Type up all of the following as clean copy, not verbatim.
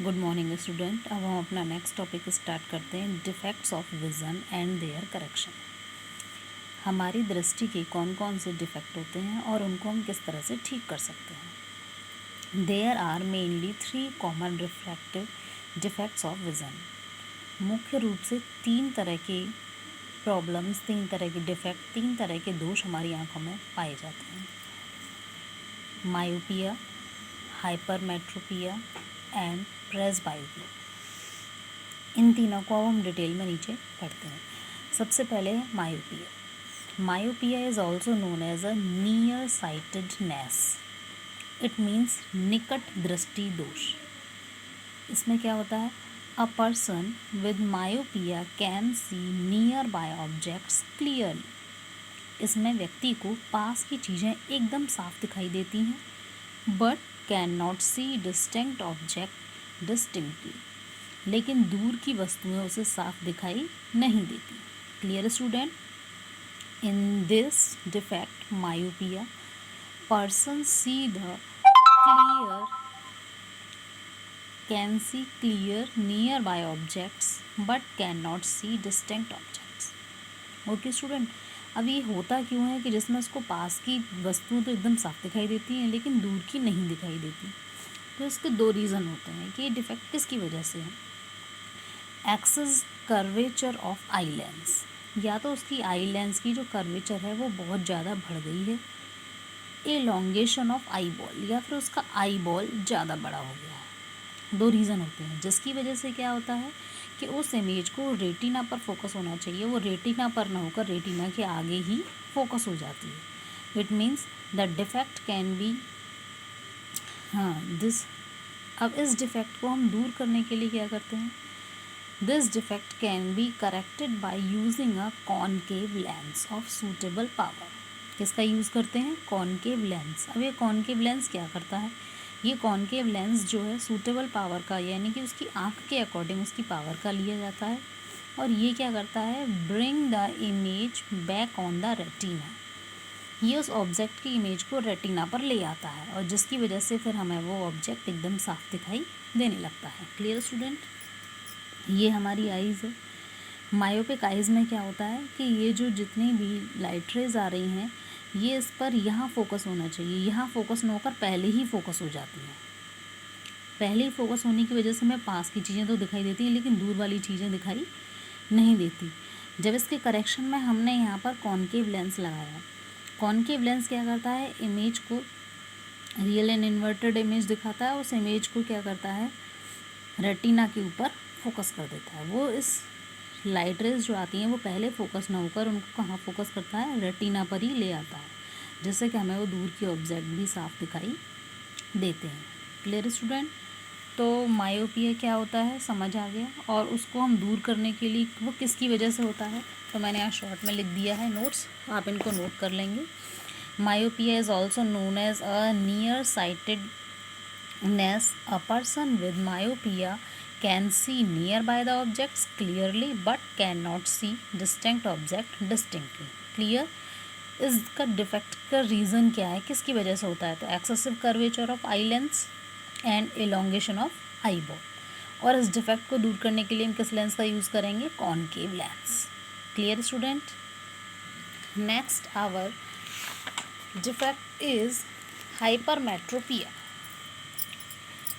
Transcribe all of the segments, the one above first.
Good morning student. अब हम अपना नेक्स्ट टॉपिक स्टार्ट करते हैं, defects of vision and their correction. हमारी दृष्टि के कौन कौन से डिफेक्ट होते हैं और उनको हम किस तरह से ठीक कर सकते हैं। There are mainly 3 common refractive defects of vision. मुख्य रूप से 3 तरह के प्रॉब्लम्स, 3 तरह के डिफेक्ट, 3 तरह के दोष हमारी आँखों में पाए जाते हैं। Myopia, hypermetropia and presbyopia. इन तीनों को अब हम डिटेल में नीचे पढ़ते हैं। सबसे पहले है myopia. Myopia is also known as a near sightedness. It means निकट दृष्टि दोष। इसमें क्या होता है, a person with myopia can see nearby objects clearly. इसमें व्यक्ति को पास की चीज़ें एकदम साफ दिखाई देती हैं, but cannot see distinct object distinctly. लेकिन दूर की वस्तुएं उसे साफ दिखाई नहीं देती। Clear student? In this defect myopia, person see the clear can see clear nearby objects but cannot see distinct objects. Okay student, अब ये होता क्यों है कि जिसमें उसको पास की वस्तुएं तो एकदम साफ दिखाई देती हैं लेकिन दूर की नहीं दिखाई देती। तो इसके 2 रीज़न होते हैं कि ये डिफेक्ट किसकी वजह से है। Excess curvature of eye lens, या तो उसकी आई लेंस की जो कर्वेचर है वो बहुत ज़्यादा बढ़ गई है। एलोंगेशन ऑफ आई बॉल, या फिर उसका आई बॉल ज़्यादा बड़ा हो गया है। 2 रीज़न होते हैं जिसकी वजह से क्या होता है कि उस इमेज को रेटिना पर फोकस होना चाहिए, वो रेटिना पर ना होकर रेटिना के आगे ही फोकस हो जाती है। It means the defect can be this. अब इस डिफेक्ट को हम दूर करने के लिए क्या करते हैं, this defect can be corrected by using a concave lens of suitable power. किसका यूज़ करते हैं, कॉनकेव लेंस। अब ये कॉनकेव लेंस क्या करता है, ये कॉनकेव लेंस जो है सूटेबल पावर का, यानी कि उसकी आँख के अकॉर्डिंग उसकी पावर का लिया जाता है, और ये क्या करता है, bring the image back on the retina. ये उस ऑब्जेक्ट की इमेज को रेटिना पर ले आता है और जिसकी वजह से फिर हमें वो ऑब्जेक्ट एकदम साफ दिखाई देने लगता है। Clear student? ये हमारी आइज़ है। मायोपिक आइज़ में क्या होता है कि ये जो जितनी भी लाइट रेज आ रही हैं ये इस पर यहाँ फोकस होना चाहिए, यहाँ फोकस न होकर पहले ही फोकस हो जाती हैं। पहले ही फोकस होने की वजह से हमें पास की चीज़ें तो दिखाई देती हैं लेकिन दूर वाली चीज़ें दिखाई नहीं देती। जब इसके करेक्शन में हमने यहाँ पर कॉनकेव लेंस लगाया, कॉनकेव लेंस क्या करता है, इमेज को रियल एंड इन्वर्टेड इमेज दिखाता है, उस इमेज को क्या करता है, रेटिना के ऊपर फोकस कर देता है। वो इस लाइट रेज जो आती हैं वो पहले फोकस ना होकर उनको कहाँ फोकस करता है, रेटिना पर ही ले आता है, जिससे कि हमें वो दूर के ऑब्जेक्ट भी साफ दिखाई देते हैं। Clear student? तो मायोपिया क्या होता है समझ आ गया, और उसको हम दूर करने के लिए वो किसकी वजह से होता है, तो मैंने यहाँ शॉर्ट में लिख दिया है नोट्स, आप इनको नोट कर लेंगे। Myopia is also known as a near sightedness. A person with myopia can see nearby the objects clearly but cannot see distinct object distinctly. Clear? इसका डिफेक्ट का रीज़न क्या है, किसकी वजह से होता है, तो excessive curvature of eye lens and elongation of eye ball. और इस डिफेक्ट को दूर करने के लिए हम किस लेंस का यूज़ करेंगे, concave lens. Clear student? Next our defect is hypermetropia.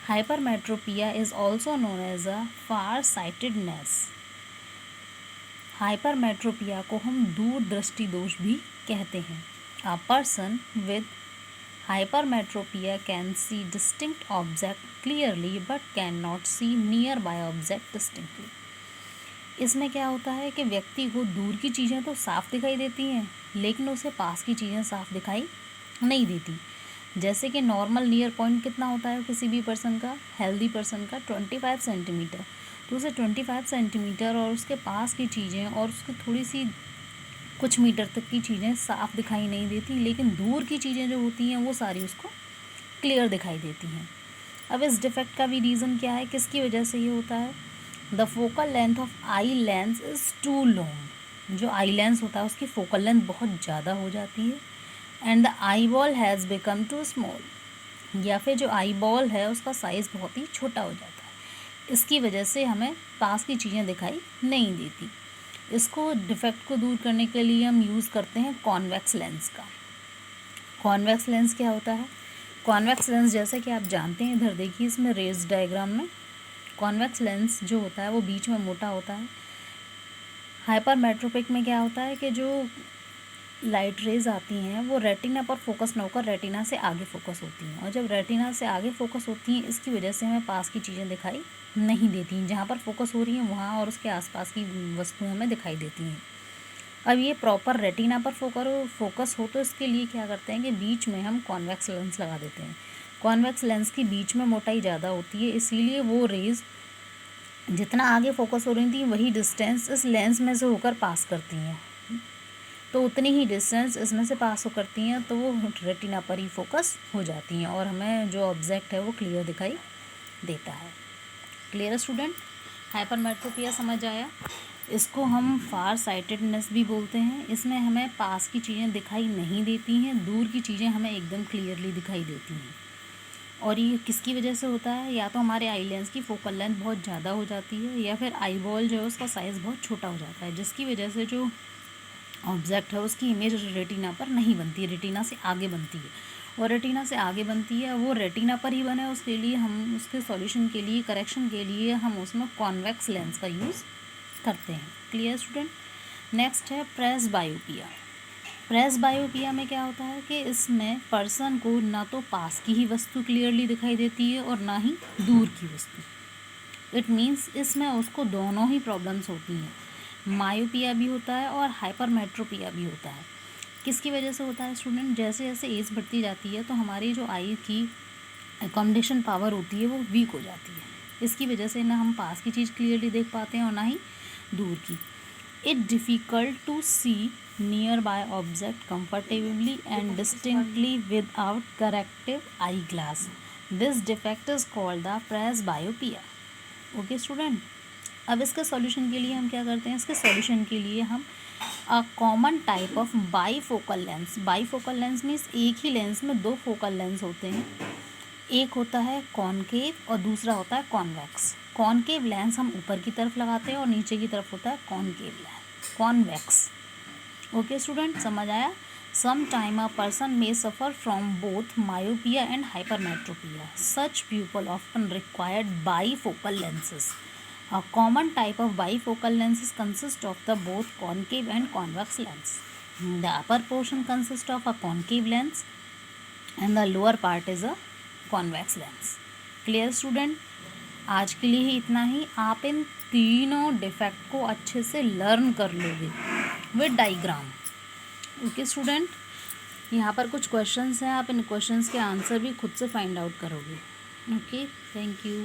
Hypermetropia is also known as a farsightedness. हाइपरमेट्रोपिया को हम दूर दृष्टि दोष भी कहते हैं। A person with hypermetropia can see distinct object clearly but cannot see nearby object distinctly. इसमें क्या होता है कि व्यक्ति को दूर की चीज़ें तो साफ दिखाई देती हैं लेकिन उसे पास की चीज़ें साफ दिखाई नहीं देती। जैसे कि नॉर्मल नियर पॉइंट कितना होता है किसी भी पर्सन का, हेल्दी पर्सन का 25 सेंटीमीटर, तो उसे 25 सेंटीमीटर और उसके पास की चीज़ें और उसकी थोड़ी सी कुछ मीटर तक की चीज़ें साफ दिखाई नहीं देती, लेकिन दूर की चीज़ें जो होती हैं वो सारी उसको क्लियर दिखाई देती हैं। अब इस डिफेक्ट का भी रीज़न क्या है, किसकी वजह से ये होता है, the focal length of eye lens is too long. जो आई लेंस होता है उसकी फोकल लेंथ बहुत ज़्यादा हो जाती है, and the eyeball has become too small, या फिर जो आई बॉल है उसका साइज़ बहुत ही छोटा हो जाता है। इसकी वजह से हमें पास की चीज़ें दिखाई नहीं देती। इसको डिफेक्ट को दूर करने के लिए हम यूज़ करते हैं कॉन्वेक्स लेंस का। कॉन्वेक्स लेंस क्या होता है? कॉन्वेक्स लेंस जैसे कि आप जानते हैं, इधर देखिए इसमें रेज डायग्राम में कॉन्वेक्स लेंस जो होता है वो बीच में मोटा होता है। हाइपरमेट्रोपिक में क्या होता है कि जो लाइट रेज आती हैं वो रेटिना पर फोकस न होकर रेटिना से आगे फोकस होती हैं, और जब रेटिना से आगे फोकस होती हैं इसकी वजह से हमें पास की चीज़ें दिखाई नहीं देती हैं। जहाँ पर फोकस हो रही हैं वहाँ और उसके आसपास की वस्तुएं हमें दिखाई देती हैं। अब ये प्रॉपर रेटिना पर फोकस हो तो इसके लिए क्या करते हैं कि बीच में हम कॉन्वेक्स लेंस लगा देते हैं। कॉन्वेक्स लेंस की बीच में मोटाई ज़्यादा होती है, इसीलिए वो रेज जितना आगे फोकस हो रही थी वही डिस्टेंस इस लेंस में से होकर पास करती हैं, तो उतनी ही डिस्टेंस इसमें से पास हो करती हैं, तो वो रेटिना पर ही फोकस हो जाती हैं और हमें जो ऑब्जेक्ट है वो क्लियर दिखाई देता है। Clear student? हाइपरमेट्रोपिया समझ आया? इसको हम फार साइटेडनेस भी बोलते हैं। इसमें हमें पास की चीज़ें दिखाई नहीं देती हैं, दूर की चीज़ें हमें एकदम क्लियरली दिखाई देती हैं। और ये किसकी वजह से होता है? या तो हमारे आई लेंस की फोकल लेंथ बहुत ज़्यादा हो जाती है, या फिर आई बॉल जो है उसका साइज़ बहुत छोटा हो जाता है, जिसकी वजह से जो ऑब्जेक्ट है उसकी इमेज रेटिना पर नहीं बनती, रेटिना से आगे बनती है। और रेटिना से आगे बनती है, वो रेटिना पर ही बने, उसके लिए हम उसके सॉल्यूशन के लिए, करेक्शन के लिए हम उसमें कॉन्वेक्स लेंस का यूज़ करते हैं। Clear student? नेक्स्ट है प्रेसबायोपिया। प्रेसबायोपिया में क्या होता है कि इसमें पर्सन को ना तो पास की ही वस्तु क्लियरली दिखाई देती है और ना ही दूर की वस्तु। इट मीन्स इसमें उसको दोनों ही प्रॉब्लम्स होती हैं, मायोपिया भी होता है और हाइपरमेट्रोपिया भी होता है। किसकी वजह से होता है स्टूडेंट? जैसे जैसे एज बढ़ती जाती है तो हमारी जो आई की अकोमोडेशन पावर होती है वो वीक हो जाती है। इसकी वजह से ना हम पास की चीज़ क्लियरली देख पाते हैं और ना ही दूर की। It difficult to see nearby object comfortably and distinctly without corrective eye glass. This defect is called the presbyopia. Okay student? अब इसके सॉल्यूशन के लिए हम क्या करते हैं? इसके सॉल्यूशन के लिए हम a common type of bifocal lens, bifocal lens means एक ही लेंस में दो फोकल लेंस होते हैं, एक होता है कॉनकेव और दूसरा होता है कॉन्वेक्स। कॉनकेव लेंस हम ऊपर की तरफ लगाते हैं और नीचे की तरफ होता है concave lens, convex. Okay student, समझ आया? Some time a person may suffer from both myopia and hypermetropia. Such pupil often required bifocal lenses. A common type of bifocal lenses consist of the both concave and convex lens. The upper portion consists of a concave lens and the lower part is a convex lens. Clear student? आज के लिए ही इतना ही। आप इन तीनों defect को अच्छे से learn कर लोगे विद डायग्राम। ओके स्टूडेंट, यहाँ पर कुछ क्वेश्चंस हैं, आप इन क्वेश्चंस के आंसर भी खुद से फाइंड आउट करोगे। Okay, thank you.